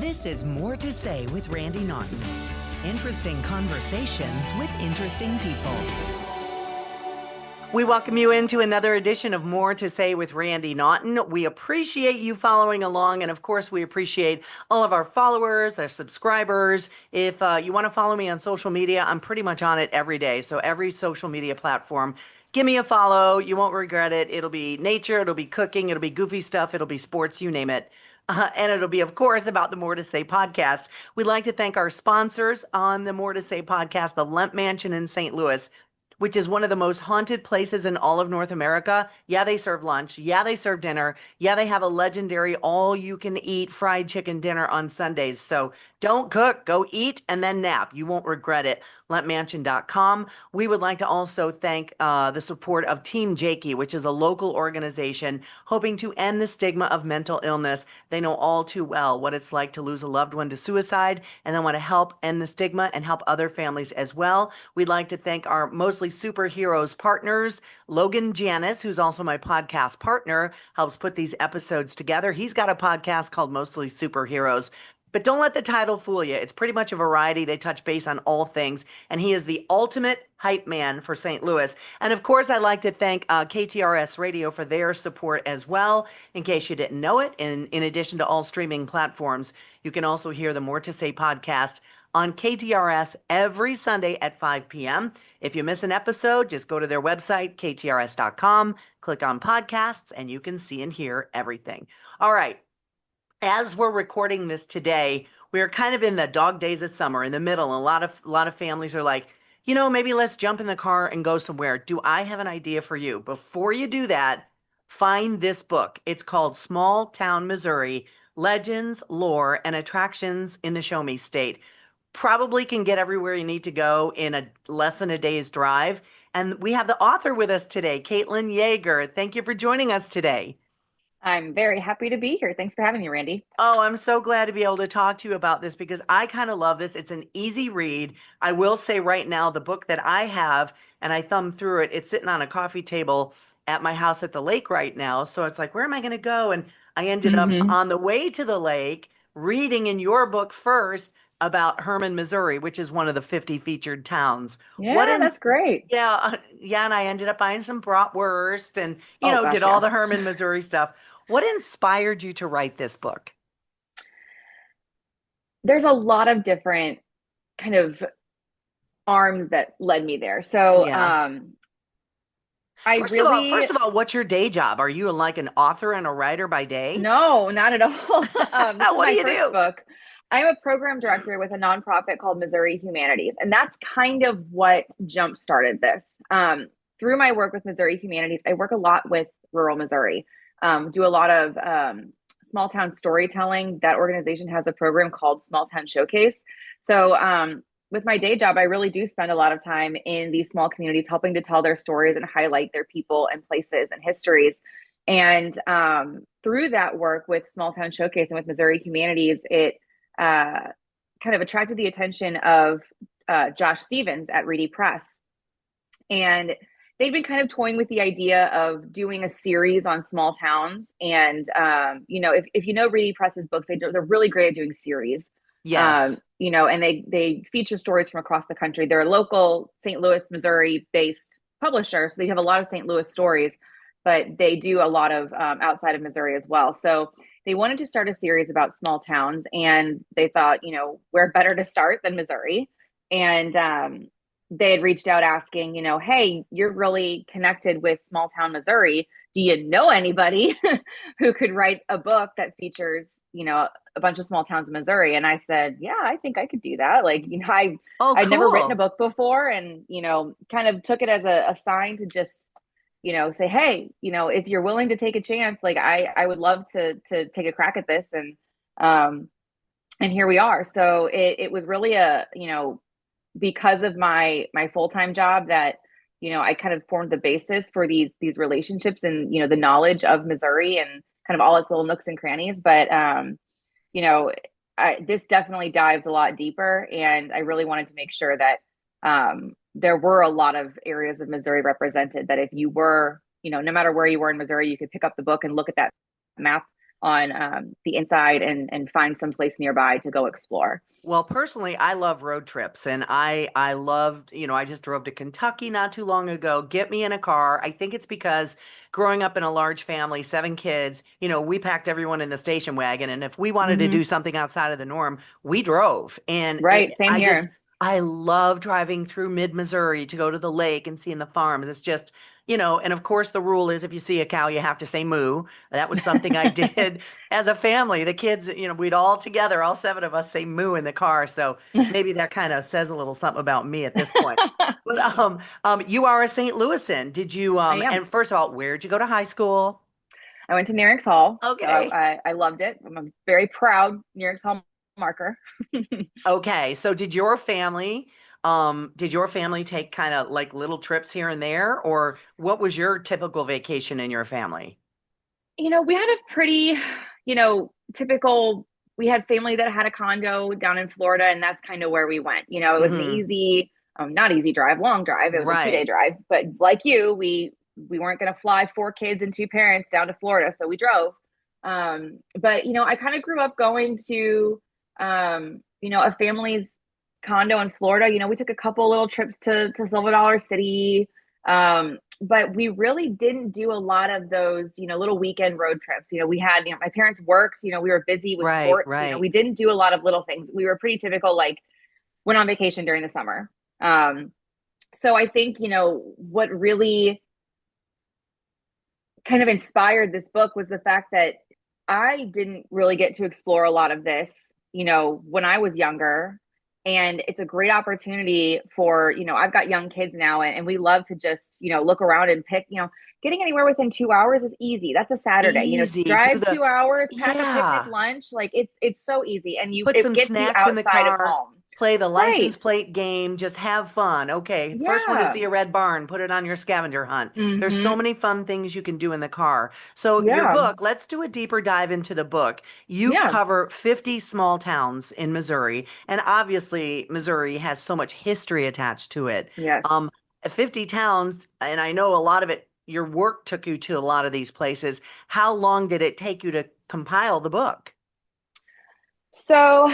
This is More to Say with Randy Naughton. Interesting conversations with interesting people. We welcome you into another edition of More to Say with Randy Naughton. We appreciate you following along, and of course, we appreciate all of our followers, our subscribers. If you want to follow me on social media, I'm pretty much on it every day. So every social media platform, give me a follow. You won't regret it. It'll be nature, it'll be cooking, it'll be goofy stuff, it'll be sports, you name it. And it'll be, of course, about the More to Say podcast. We'd like to thank our sponsors on the More to Say podcast, the Lemp Mansion in St. Louis, which is one of the most haunted places in all of North America. Yeah, they serve lunch. Yeah, they serve dinner. Yeah, they have a legendary all-you-can-eat fried chicken dinner on Sundays. So don't cook, go eat, and then nap. You won't regret it. LempMansion.com. We would like to also thank the support of Team Jakey, which is a local organization hoping to end the stigma of mental illness. They know all too well what it's like to lose a loved one to suicide, and they want to help end the stigma and help other families as well. We'd like to thank our mostly superheroes partners, Logan Janis, who's also my podcast partner, helps put these episodes together. He's got a podcast called Mostly Superheroes. But don't let the title fool you. It's pretty much a variety. They touch base on all things. And he is the ultimate hype man for St. Louis. And of course, I'd like to thank KTRS Radio for their support as well. In case you didn't know it, in addition to all streaming platforms, you can also hear the More to Say podcast on KTRS every Sunday at 5 p.m. If you miss an episode, just go to their website, ktrs.com, click on podcasts, and you can see and hear everything. All right. As we're recording this today, we're kind of in the dog days of summer, in the middle. A lot of families are like, maybe let's jump in the car and go somewhere. Do I have an idea for you? Before you do that, find this book. It's called Small Town Missouri: Legends, Lore, and Attractions in the Show Me State. Probably can get everywhere you need to go in less than a day's drive. And we have the author with us today, Caitlin Yager. Thank you for joining us today. I'm very happy to be here. Thanks for having me, Randy. Oh, I'm so glad to be able to talk to you about this because I kind of love this. It's an easy read. I will say right now, the book that I have, and I thumbed through it, it's sitting on a coffee table at my house at the lake right now. So it's like, where am I going to go? And I ended up on the way to the lake reading in your book first about Hermann, Missouri, which is one of the 50 featured towns. Yeah, that's great. Yeah, and I ended up buying some bratwurst and, Gosh, did all the Hermann, Missouri stuff. What inspired you to write this book? There's a lot of different kind of arms that led me there. So, Yeah. First of all, what's your day job? Are you like an author and a writer by day? No, not at all. What do you do? Book. I'm a program director with a nonprofit called Missouri Humanities, and that's kind of what jump-started this. Through my work with Missouri Humanities, I work a lot with rural Missouri. Do a lot of small town storytelling. That organization has a program called Small Town Showcase. So with my day job, I really do spend a lot of time in these small communities, helping to tell their stories and highlight their people and places and histories. And through that work with Small Town Showcase and with Missouri Humanities, it kind of attracted the attention of Josh Stevens at Reedy Press. And they'd been kind of toying with the idea of doing a series on small towns. And, if you know Reedy Press's books, they're really great at doing series. Yes. And they feature stories from across the country. They're a local St. Louis, Missouri based publisher. So they have a lot of St. Louis stories, but they do a lot of outside of Missouri as well. So they wanted to start a series about small towns, and they thought, where better to start than Missouri. And they had reached out asking, hey, you're really connected with small town Missouri. Do you know anybody who could write a book that features, a bunch of small towns in Missouri? And I said, yeah, I think I could do that. I'd never written a book before, and, kind of took it as a sign to just, say, hey, if you're willing to take a chance, I would love to take a crack at this. And here we are. So it was really because of my full-time job that, I kind of formed the basis for these relationships and, the knowledge of Missouri and kind of all its little nooks and crannies. But, this definitely dives a lot deeper. And I really wanted to make sure that there were a lot of areas of Missouri represented, that if you were, no matter where you were in Missouri, you could pick up the book and look at that map on the inside and find some place nearby to go explore. Well, personally, I love road trips and I loved, I just drove to Kentucky not too long ago. Get me in a car. I think it's because growing up in a large family, 7 kids, we packed everyone in a station wagon, and if we wanted to Hmm. do something outside of the norm, we drove. And Right. Same here. I love driving through mid-Missouri to go to the lake and seeing the farms. It's just, and of course the rule is if you see a cow, you have to say moo. That was something I did as a family. The kids, we'd all together, all 7 of us say moo in the car. So maybe that kind of says a little something about me at this point. But you are a St. Louisan. Did you I am. and first of all, where'd you go to high school? I went to Nearix Hall, so Okay. I loved it. I'm a very proud Nearix Hall marker. Okay. So did your family take kind of like little trips here and there, or what was your typical vacation in your family? We had a pretty, typical, we had family that had a condo down in Florida, and that's kind of where we went. It was an Hmm. easy, not easy drive, long drive. It was a 2 day Right. drive. But like you, we weren't going to fly 4 kids and 2 parents down to Florida, so we drove. But I kind of grew up going to, a family's condo in Florida. We took a couple little trips to Silver Dollar City. But we really didn't do a lot of those, little weekend road trips. We had, my parents worked, we were busy with Right. sports. We Right. didn't do a lot of little things. We were pretty typical, like went on vacation during the summer. Um, so I think, what really kind of inspired this book was the fact that I didn't really get to explore a lot of this, when I was younger. And it's a great opportunity for, I've got young kids now, and we love to just, look around and pick, getting anywhere within 2 hours is easy. That's a Saturday, Easy. Do drive the 2 hours, pack a picnic Yeah. lunch. Like it's so easy. And Put it some gets you snacks in the outside of car, home. play the license Right. plate game, just have fun. Okay, first one to Yeah. see a red barn, put it on your scavenger hunt. There's so Hmm. many fun things you can do in the car. So, your Yeah. book, let's do a deeper dive into the book. You Yeah. cover 50 small towns in Missouri, and obviously, Missouri has so much history attached to it. Yes. Um, 50 towns, and I know a lot of it, your work took you to a lot of these places. How long did it take you to compile the book? So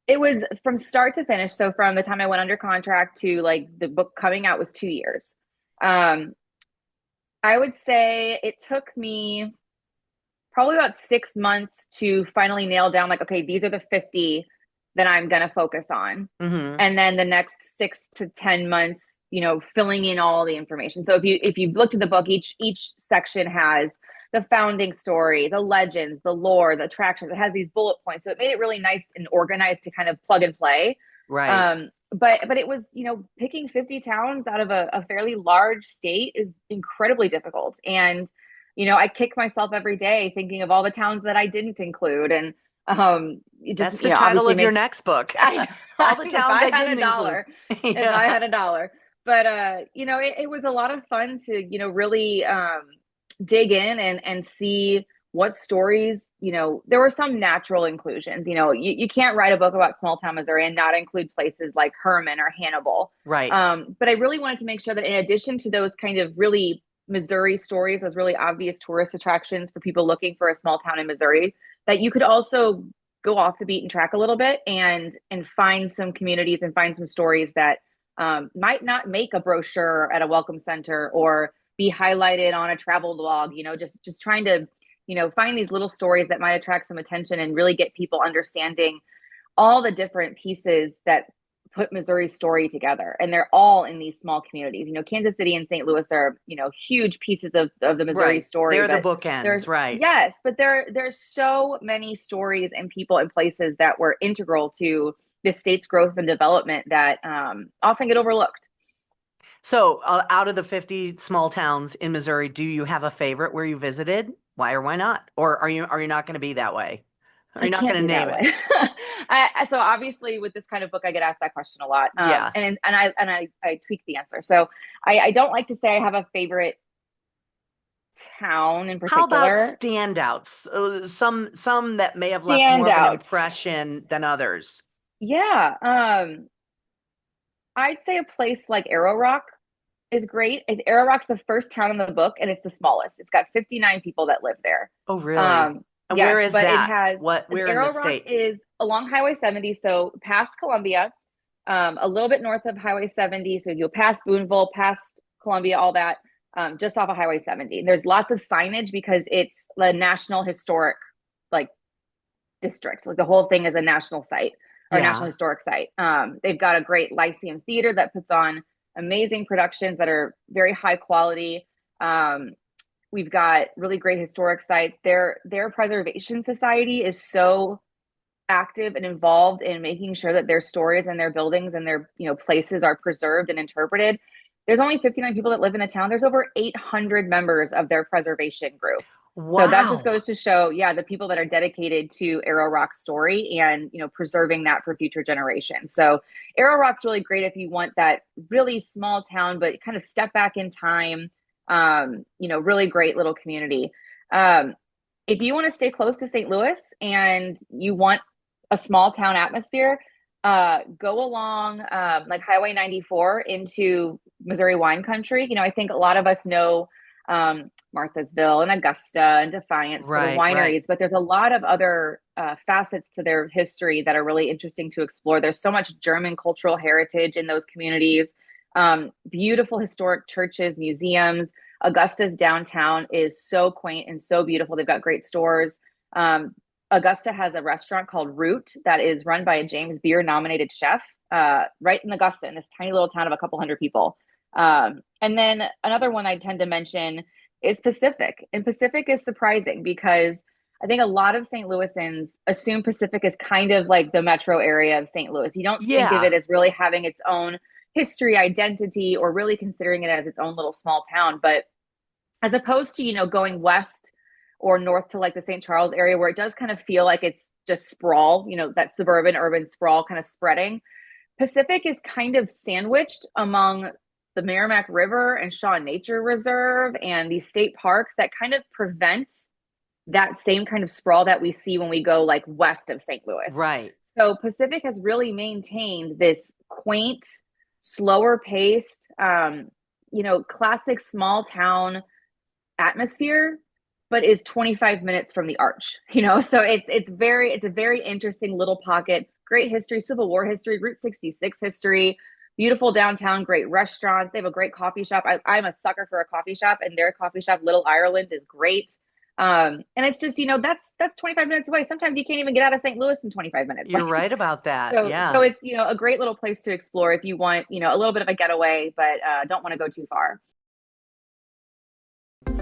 it was from start to finish. So from the time I went under contract to like the book coming out was 2 years. Um, I would say it took me probably about 6 months to finally nail down like, okay, these are the 50 that I'm going to focus on. Hmm. And then the next 6 to 10 months, filling in all the information. So if you've looked at the book, each section has the founding story, the legends, the lore, the attractions. It has these bullet points. So it made it really nice and organized to kind of plug and play. Right. But it was, picking 50 towns out of a fairly large state is incredibly difficult. And, I kick myself every day thinking of all the towns that I didn't include. And it just, That's the title obviously of your makes next book. I, All the if towns I I had a didn't include. dollar, if I Yeah. had a dollar. But it was a lot of fun to, really dig in and see what stories, there were some natural inclusions. You can't write a book about small town Missouri and not include places like Herman or Hannibal. Right. But I really wanted to make sure that in addition to those kind of really Missouri stories, those really obvious tourist attractions for people looking for a small town in Missouri, that you could also go off the beaten track a little bit and find some communities and find some stories that might not make a brochure at a welcome center or be highlighted on a travel blog. Just trying to find these little stories that might attract some attention and really get people understanding all the different pieces that put Missouri's story together. And they're all in these small communities. Kansas City and St. Louis are, huge pieces of the Missouri Right. story. They're the But bookends. Right. there's so many stories and people and places that were integral to the state's growth and development that often get overlooked. So, out of the 50 small towns in Missouri, do you have a favorite where you visited? Why or why not? Or are you not going to be that way? Are I you not can't going to be name that it? way. So obviously, with this kind of book, I get asked that question a lot, Yeah. and I tweak the answer. So I don't like to say I have a favorite town in How about particular. standouts? Some that may have left more of an Standouts, impression than others. yeah. I'd say a place like Arrow Rock is great. Arrow Rock's the first town in the book, and it's the smallest. It's got 59 people that live there. Oh, really? And Yes, where is but it that? has Where in the Arrow Rock state? is along Highway 70, so past Columbia, a little bit north of Highway 70. So you'll pass Boonville, past Columbia, all that, just off of Highway 70. There's lots of signage because it's the National Historic like district. Like the whole thing is a national site or national Yeah. historic site. They've got a great Lyceum Theater that puts on amazing productions that are very high quality. We've got really great historic sites. Their preservation society is so active and involved in making sure that their stories and their buildings and their places are preserved and interpreted. There's only 59 people that live in the town. There's over 800 members of their preservation group. So that just Wow. goes to show, the people that are dedicated to Arrow Rock's story and, preserving that for future generations. So Arrow Rock's really great if you want that really small town, but kind of step back in time, really great little community. If you want to stay close to St. Louis and you want a small town atmosphere, go along like Highway 94 into Missouri wine country. I think a lot of us know Marthasville and Augusta and Defiance for the wineries, but there's a lot of other facets to their history that are really interesting to explore. There's so much German cultural heritage in those communities, beautiful historic churches, museums. Augusta's downtown is so quaint and so beautiful. They've got great stores. Augusta has a restaurant called Root that is run by a James Beard nominated chef right in Augusta, in this tiny little town of a couple hundred people. And then another one I tend to mention is Pacific. And Pacific is surprising because I think a lot of St. Louisans assume Pacific is kind of like the metro area of St. Louis. You don't think of it as really having its own history, identity, or really considering it as its own little small town. But as opposed to, going west or north to like the St. Charles area, where it does kind of feel like it's just sprawl, that suburban urban sprawl kind of spreading. Pacific is kind of sandwiched among the Merrimack River and Shaw Nature Reserve and these state parks that kind of prevent that same kind of sprawl that we see when we go like west of St. Louis. Right. So Pacific has really maintained this quaint, slower paced, classic small town atmosphere, but is 25 minutes from the arch, so it's a very interesting little pocket, great history, Civil War history, Route 66 history, beautiful downtown, great restaurants. They have a great coffee shop. I'm a sucker for a coffee shop, and their coffee shop, Little Ireland, is great. And it's just, that's 25 minutes away. Sometimes you can't even get out of St. Louis in 25 minutes. You're right about that. So it's, a great little place to explore if you want, a little bit of a getaway, but don't want to go too far.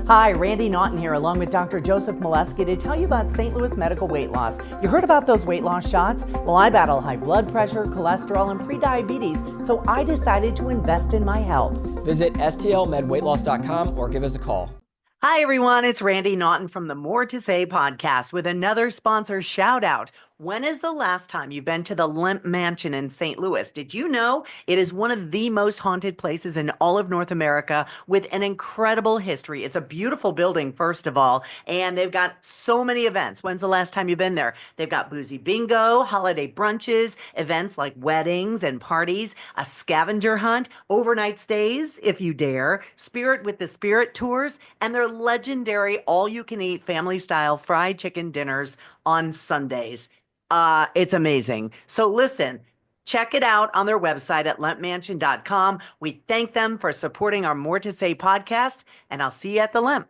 Hi, Randy Naughton here, along with Dr. Joseph Molesky, to tell you about St. Louis Medical Weight Loss. You heard about those weight loss shots? Well, I battle high blood pressure, cholesterol, and prediabetes, so I decided to invest in my health. Visit stlmedweightloss.com or give us a call. Hi, everyone. It's Randy Naughton from the More to Say podcast with another sponsor shout out. When is the last time you've been to the Lemp Mansion in St. Louis? Did you know it is one of the most haunted places in all of North America with an incredible history? It's a beautiful building, first of all, and they've got so many events. When's the last time you've been there? They've got boozy bingo, holiday brunches, events like weddings and parties, a scavenger hunt, overnight stays, if you dare, Spirit with the Spirit tours, and their legendary all-you-can-eat family-style fried chicken dinners on Sundays. It's amazing. So listen, check it out on their website at lempmansion.com. We thank them for supporting our More to Say podcast, and I'll see you at the Lemp.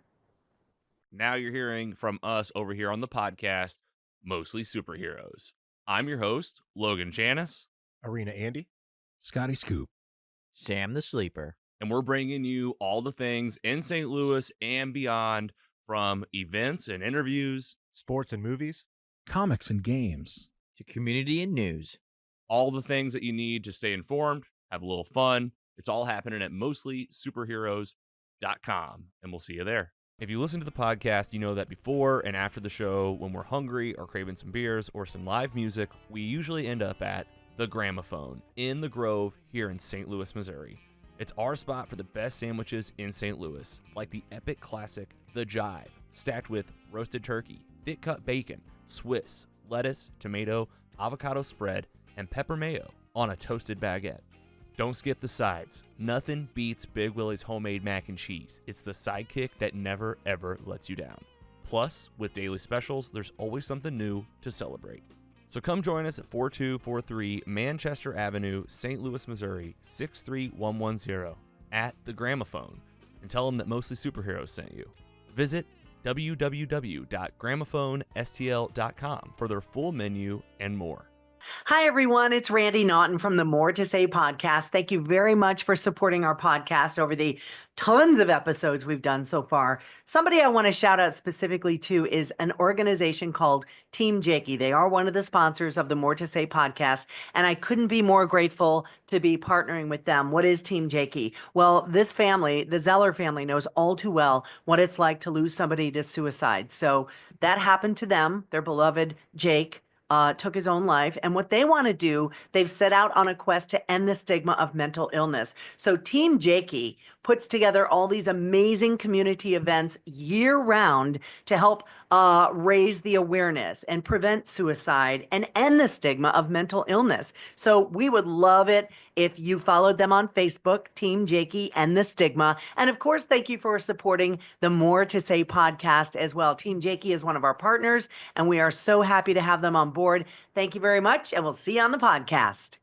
Now you're hearing from us over here on the podcast, Mostly Superheroes. I'm your host, Logan Janis. Arena Andy. Scotty Scoop. Sam the Sleeper. And we're bringing you all the things in St. Louis and beyond, from events and interviews, sports and movies, comics and games, to community and news. All the things that you need to stay informed, have a little fun. It's all happening at mostlysuperheroes.com, and we'll see you there. If you listen to the podcast, you know that before and after the show, when we're hungry or craving some beers or some live music, we usually end up at The Gramophone in the Grove here in St. Louis, Missouri. It's our spot for the best sandwiches in St. Louis, like the epic classic The Jive, stacked with roasted turkey, thick cut bacon, Swiss, lettuce, tomato, avocado spread, and pepper mayo on a toasted baguette. Don't skip the sides. Nothing beats Big Willie's homemade mac and cheese. It's the sidekick that never, ever lets you down. Plus, with daily specials, there's always something new to celebrate. So come join us at 4243 Manchester Avenue, St. Louis, Missouri, 63110 at The Gramophone, and tell them that Mostly Superheroes sent you. Visit www.gramophoneSTL.com for their full menu and more. Hi, everyone. It's Randy Naughton from the More to Say podcast. Thank you very much for supporting our podcast over the tons of episodes we've done so far. Somebody I want to shout out specifically to is an organization called Team Jakey. They are one of the sponsors of the More to Say podcast, and I couldn't be more grateful to be partnering with them. What is Team Jakey? Well, this family, the Zeller family, knows all too well what it's like to lose somebody to suicide. So that happened to them. Their beloved Jake took his own life. And what they want to do, they've set out on a quest to end the stigma of mental illness. So Team Jakey puts together all these amazing community events year round to help raise the awareness and prevent suicide and end the stigma of mental illness. So we would love it if you followed them on Facebook, Team Jakey and the Stigma. And of course, thank you for supporting the More to Say podcast as well. Team Jakey is one of our partners, and we are so happy to have them on board. Thank you very much, and we'll see you on the podcast.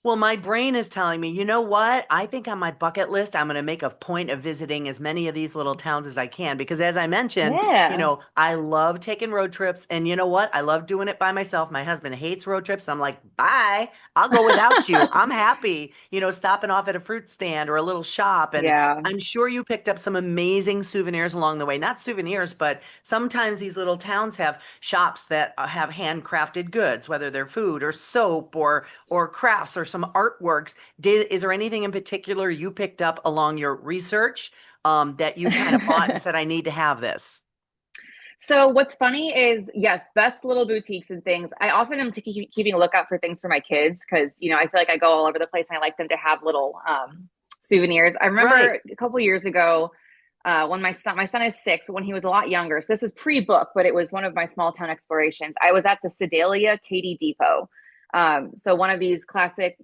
Well, my brain is telling me, you know what? I think on my bucket list, I'm going to make a point of visiting as many of these little towns as I can, because as I mentioned, I love taking road trips, and you know what? I love doing it by myself. My husband hates road trips. I'm like, bye, I'll go without you. I'm happy, stopping off at a fruit stand or a little shop. And I'm sure you picked up some amazing souvenirs along the way. Not souvenirs, but sometimes these little towns have shops that have handcrafted goods, whether they're food or soap or crafts or some artworks. Is there anything in particular you picked up along your research that you kind of bought and said, I need to have this? So what's funny is, yes, best little boutiques and things. I often am keeping a lookout for things for my kids because, I feel like I go all over the place and I like them to have little souvenirs. I remember a couple years ago when my son is 6, but when he was a lot younger, so this was pre-book, but it was one of my small town explorations. I was at the Sedalia Katy Depot. So one of these classic,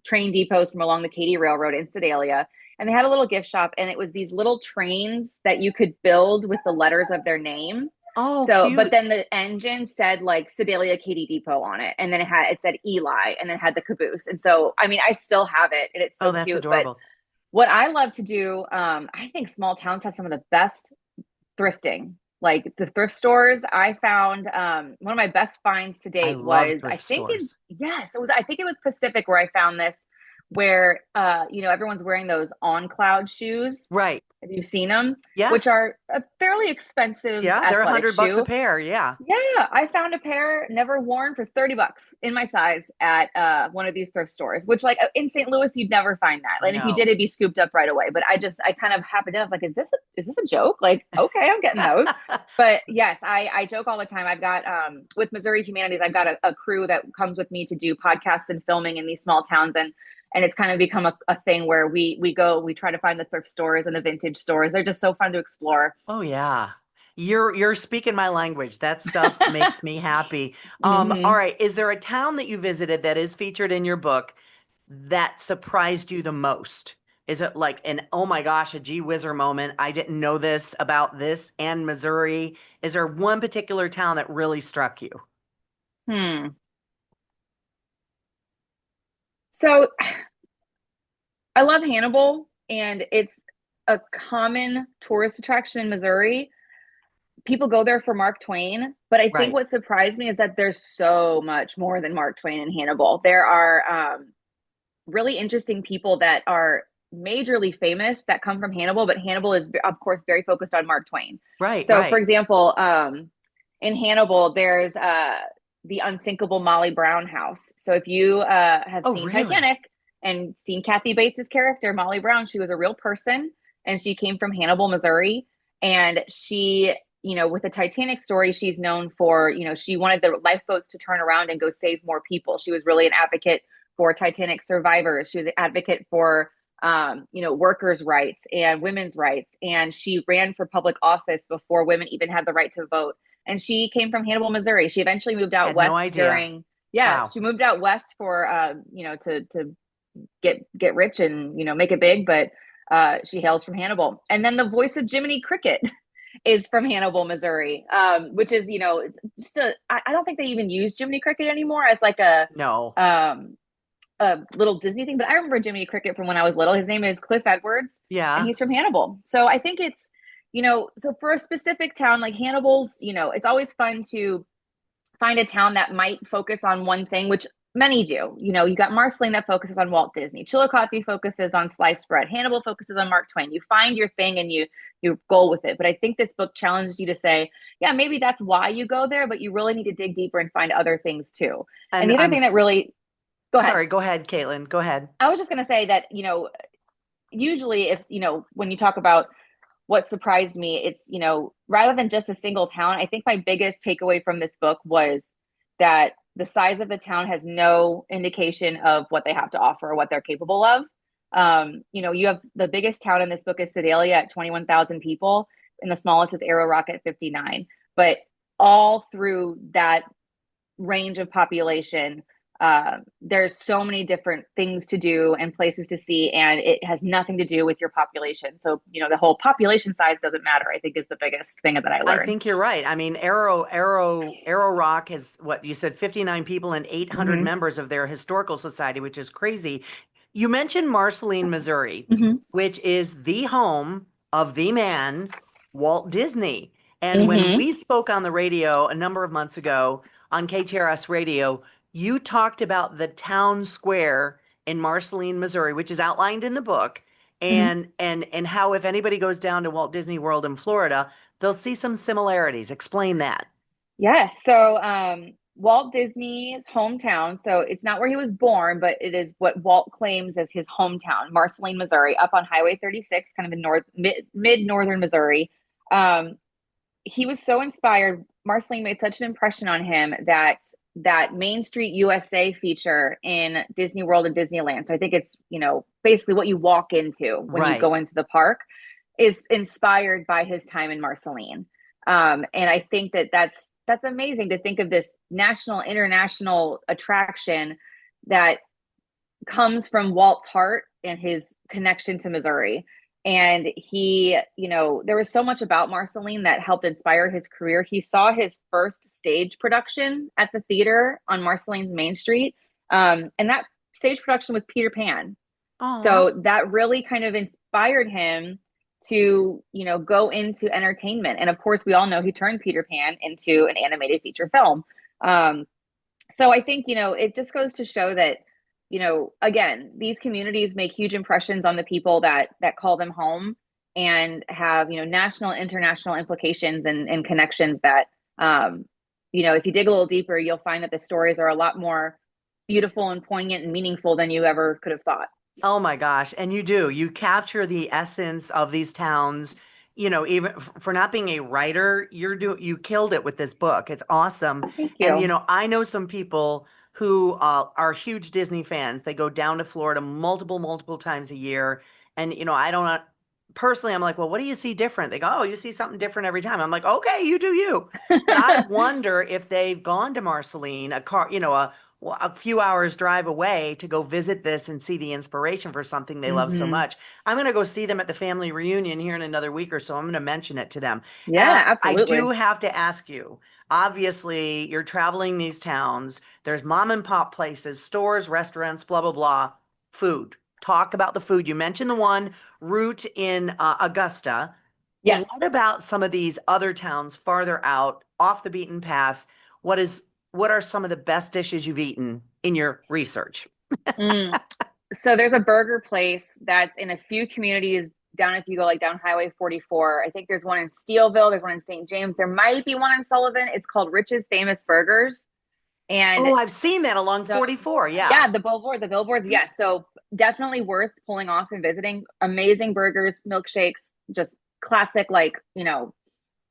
train depots from along the Katy Railroad in Sedalia. And they had a little gift shop, and it was these little trains that you could build with the letters of their name. Oh, so, cute. But then the engine said like Sedalia Katy Depot on it. And then it said Eli, and then it had the caboose. And so, I still have it, and it's so that's cute. Adorable. But what I love to do, I think small towns have some of the best thrifting. Like the thrift stores, I found one of my best finds to date was, I think it was Pacific where I found this, where everyone's wearing those On Cloud shoes. Right. Have you seen them? Yeah. Which are a fairly expensive. Yeah, they're $100 a pair. Yeah. Yeah, I found a pair never worn for $30 in my size at one of these thrift stores. Which, like in St. Louis, you'd never find that. And if you did, it'd be scooped up right away. But I kind of happened. I was like, is this a joke? Like, okay, I'm getting those. But yes, I joke all the time. I've got with Missouri Humanities, I've got a crew that comes with me to do podcasts and filming in these small towns, and it's kind of become a thing where we try to find the thrift stores and the vintage stores. They're just so fun to explore. Oh yeah. You're speaking my language. That stuff makes me happy. All right. Is there a town that you visited that is featured in your book that surprised you the most? Is it like an, oh my gosh, a gee whizzer moment? I didn't know this about this and Missouri. Is there one particular town that really struck you? So I love Hannibal, and it's a common tourist attraction in Missouri. People go there for Mark Twain, but I think what surprised me is that there's so much more than Mark Twain in Hannibal. There are really interesting people that are majorly famous that come from Hannibal, but Hannibal is, of course, very focused on Mark Twain. Right. So, for example, in Hannibal, there's the unsinkable Molly Brown house. So if you have seen Titanic and seen Kathy Bates's character, Molly Brown, she was a real person, and she came from Hannibal, Missouri. And she, with the Titanic story, she's known for, she wanted the lifeboats to turn around and go save more people. She was really an advocate for Titanic survivors. She was an advocate for, workers' rights and women's rights. And she ran for public office before women even had the right to vote. And she came from Hannibal, Missouri. She eventually moved out west she moved out west for, to get rich and, make it big. But she hails from Hannibal. And then the voice of Jiminy Cricket is from Hannibal, Missouri, which is, it's just I don't think they even use Jiminy Cricket anymore as like No. a little Disney thing, but I remember Jiminy Cricket from when I was little. His name is Cliff Edwards, and Yeah. he's from Hannibal. So I think it's, so for a specific town like Hannibal's, it's always fun to find a town that might focus on one thing, which many do. You got Marceline that focuses on Walt Disney. Chillicothe focuses on sliced bread. Hannibal focuses on Mark Twain. You find your thing and you go with it. But I think this book challenges you to say, yeah, maybe that's why you go there, but you really need to dig deeper and find other things too. And the other thing that really, go ahead. Sorry, go ahead, Caitlin. Go ahead. I was just going to say that, usually if, when you talk about what surprised me, it's, rather than just a single town, I think my biggest takeaway from this book was that the size of the town has no indication of what they have to offer or what they're capable of. You have the biggest town in this book is Sedalia at 21,000 people, and the smallest is Arrow Rock at 59. But all through that range of population, there's so many different things to do and places to see, and it has nothing to do with your population. So, the whole population size doesn't matter, I think, is the biggest thing that I learned. I think you're right. I mean, Arrow Rock has, what you said, 59 people and 800 members of their historical society, which is crazy. You mentioned Marceline, Missouri, which is the home of the man, Walt Disney. And when we spoke on the radio a number of months ago on KTRS Radio, you talked about the town square in Marceline, Missouri, which is outlined in the book, and how if anybody goes down to Walt Disney World in Florida, they'll see some similarities. Explain that. Yes. So Walt Disney's hometown, so it's not where he was born, but it is what Walt claims as his hometown, Marceline, Missouri, up on Highway 36, kind of in mid-northern Missouri. He was so inspired. Marceline made such an impression on him that Main Street USA feature in Disney World and Disneyland. So I think it's, basically what you walk into when you go into the park is inspired by his time in Marceline. And I think that's amazing to think of this national, international attraction that comes from Walt's heart and his connection to Missouri. And he, there was so much about Marceline that helped inspire his career. He saw his first stage production at the theater on Marceline's Main Street. And that stage production was Peter Pan. Aww. So that really kind of inspired him to, go into entertainment. And of course, we all know he turned Peter Pan into an animated feature film. So I think, it just goes to show that, again, these communities make huge impressions on the people that call them home, and have, national, international implications and connections that, if you dig a little deeper, you'll find that the stories are a lot more beautiful and poignant and meaningful than you ever could have thought. Oh my gosh. And you capture the essence of these towns, even for not being a writer, you killed it with this book. It's awesome. Thank you. And, I know some people who are huge Disney fans. They go down to Florida multiple times a year. And, I don't personally, I'm like, well, what do you see different? They go, oh, you see something different every time. I'm like, okay, you do you. But I wonder if they've gone to Marceline, a few hours drive away to go visit this and see the inspiration for something they love so much. I'm going to go see them at the family reunion here in another week or so. I'm going to mention it to them. Yeah, absolutely. I do have to ask you, obviously you're traveling these towns. There's mom and pop places, stores, restaurants, blah, blah, blah. Food. Talk about the food. You mentioned the one Route in Augusta. Yes. What about some of these other towns farther out, off the beaten path? What are some of the best dishes you've eaten in your research? So there's a burger place that's in a few communities down, if you go down Highway 44. I think there's one in Steelville. There's one in St. James. There might be one in Sullivan. It's called Rich's Famous Burgers. And I've seen that along 44. Yeah. Yeah. The billboards. Yes. So definitely worth pulling off and visiting. Amazing burgers, milkshakes, just classic,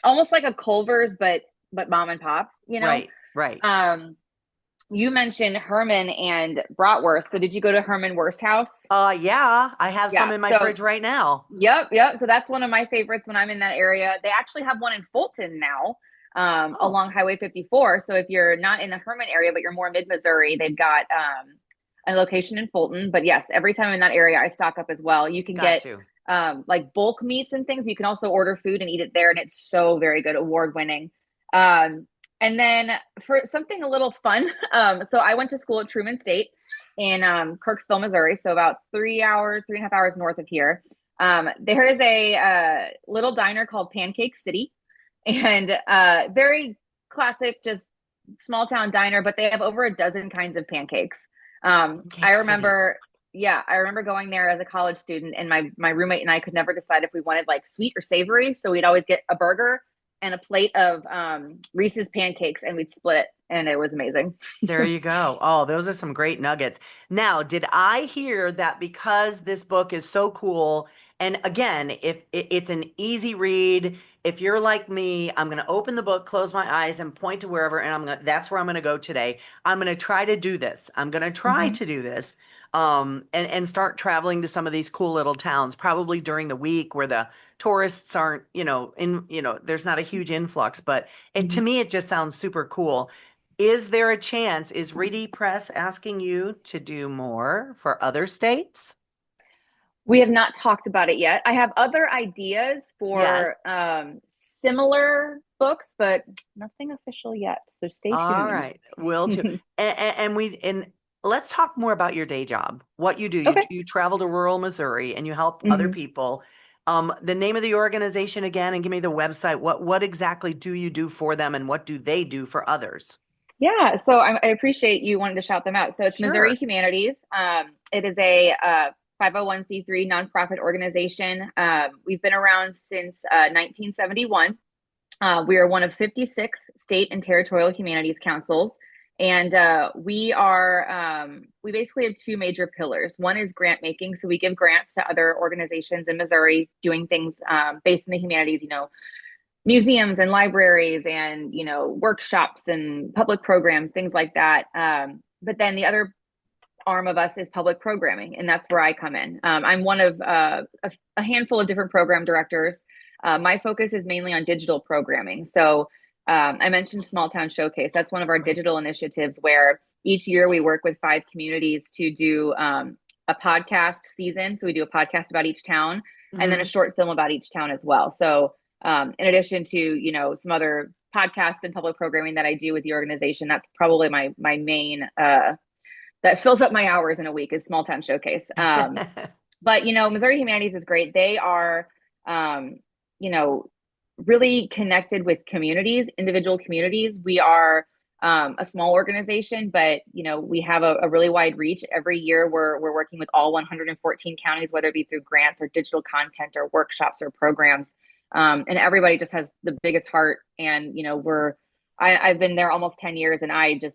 almost like a Culver's, but mom and pop, Right. You mentioned Herman and bratwurst. So did you go to Herman Wurst House? Yeah, I have some in my fridge right now. Yep. So that's one of my favorites when I'm in that area. They actually have one in Fulton now, along Highway 54. So if you're not in the Herman area, but you're more mid-Missouri, they've got a location in Fulton. But yes, every time I'm in that area, I stock up as well. You can get like bulk meats and things. You can also order food and eat it there, and it's so very good, award winning. Um, and then for something a little fun, so I went to school at Truman State in Kirksville, Missouri, so about 3 hours, 3.5 hours north of here. There is a little diner called Pancake City, and very classic, just small town diner, but they have over a dozen kinds of pancakes. I remember, yeah, I remember going there as a college student, and my roommate and I could never decide if we wanted like sweet or savory. So we'd always get a burger and a plate of Reese's pancakes, and we'd split it, and it was amazing. There you go. Oh, those are some great nuggets. Now, did I hear that because this book is so cool, and again, if it's an easy read, if you're like me, I'm going to open the book, close my eyes, and point to wherever, and that's where I'm going to go today. I'm going to try to do this. I'm going to try to do this, and start traveling to some of these cool little towns, probably during the week where the tourists aren't, there's not a huge influx, but to me, it just sounds super cool. Is there a chance, is Reedy Press asking you to do more for other states? We have not talked about it yet. I have other ideas Yes. for similar books, but nothing official yet. So stay All tuned. right. Will too. And let's talk more about your day job. What you do. Okay. You travel to rural Missouri and you help other Mhm. people. The name of the organization again, and give me the website. What exactly do you do for them, and what do they do for others? Yeah, so I appreciate you wanting to shout them out. So it's Missouri Sure. Humanities. It is a 501c3 nonprofit organization. We've been around since 1971. We are one of 56 state and territorial humanities councils. And we basically have two major pillars. One is grant making. So we give grants to other organizations in Missouri doing things based in the humanities, museums and libraries and, workshops and public programs, things like that. But then the other arm of us is public programming, and that's where I come in. I'm one of a handful of different program directors. My focus is mainly on digital programming. So I mentioned Small Town Showcase. That's one of our digital initiatives where each year we work with 5 communities to do a podcast season. So we do a podcast about each town and then a short film about each town as well. So in addition to, some other podcasts and public programming that I do with the organization, that's probably my main that fills up my hours in a week is Small Town Showcase. But Missouri Humanities is great. They are, really connected with communities, individual communities. We are a small organization, but we have a really wide reach. Every year, we're working with all 114 counties, whether it be through grants or digital content or workshops or programs. And everybody just has the biggest heart. And I've been there almost 10 years, and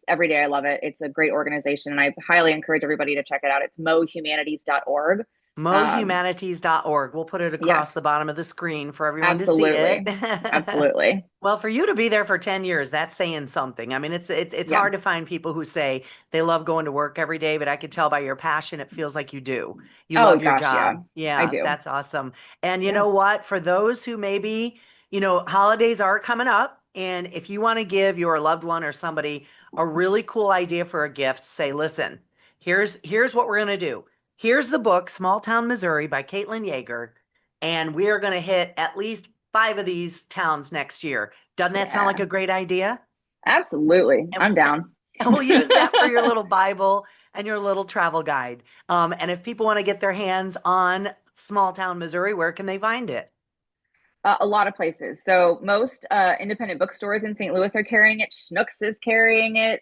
every day I love it. It's a great organization, and I highly encourage everybody to check it out. It's mohumanities.org. mohumanities.org. We'll put it across the bottom of the screen for everyone to see it. Absolutely. Well, for you to be there for 10 years, that's saying something. I mean, it's hard to find people who say they love going to work every day, but I could tell by your passion, it feels like you do. You love your job. I do. That's awesome. And you know what? For those who maybe, holidays are coming up, and if you want to give your loved one or somebody a really cool idea for a gift, say, listen, here's what we're going to do. Here's the book, Small Town Missouri by Caitlin Yager, and we are going to hit at least 5 of these towns next year. Doesn't that sound like a great idea? Absolutely. I'm down. And we'll use that for your little Bible and your little travel guide. And if people want to get their hands on Small Town Missouri, where can they find it? A lot of places. So most independent bookstores in St. Louis are carrying it. Schnucks is carrying it.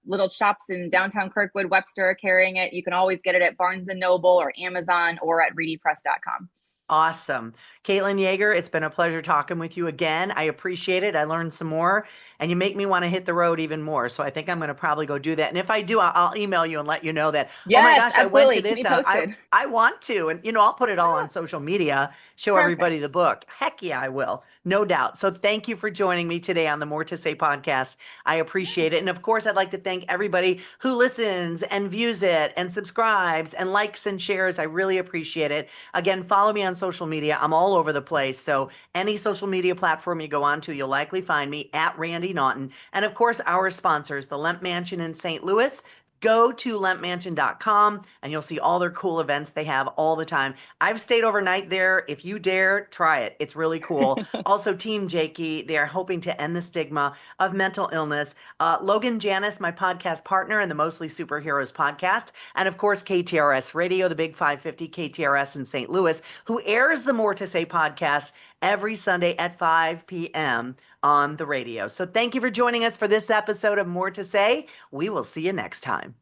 Little shops in downtown Kirkwood, Webster are carrying it. You can always get it at Barnes & Noble or Amazon or at readypress.com. Awesome. Caitlin Yager, it's been a pleasure talking with you again. I appreciate it. I learned some more, and you make me want to hit the road even more. So I think I'm going to probably go do that. And if I do, I'll email you and let you know that, yes, oh my gosh, absolutely. I went to this Keep me town. posted. I want to. And, I'll put it all on social media, show everybody the book. Heck yeah, I will. No doubt. So thank you for joining me today on the More to Say podcast. I appreciate it. And of course, I'd like to thank everybody who listens and views it and subscribes and likes and shares. I really appreciate it. Again, follow me on social media. I'm all over the place. So any social media platform you go on to, you'll likely find me at Randy Naughton. And of course, our sponsors, the Lemp Mansion in St. Louis, go to lempmansion.com and you'll see all their cool events they have all the time. I've stayed overnight there. If you dare, try it. It's really cool. Also, Team Jakey, they are hoping to end the stigma of mental illness. Logan Janis, my podcast partner in the Mostly Superheroes podcast, and of course, KTRS Radio, the Big 550 KTRS in St. Louis, who airs the More to Say podcast every Sunday at 5 p.m. on the radio. So thank you for joining us for this episode of More to Say. We will see you next time.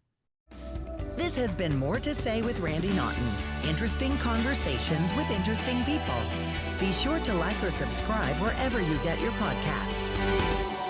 This has been More to Say with Randy Naughton. Interesting conversations with interesting people. Be sure to like or subscribe wherever you get your podcasts.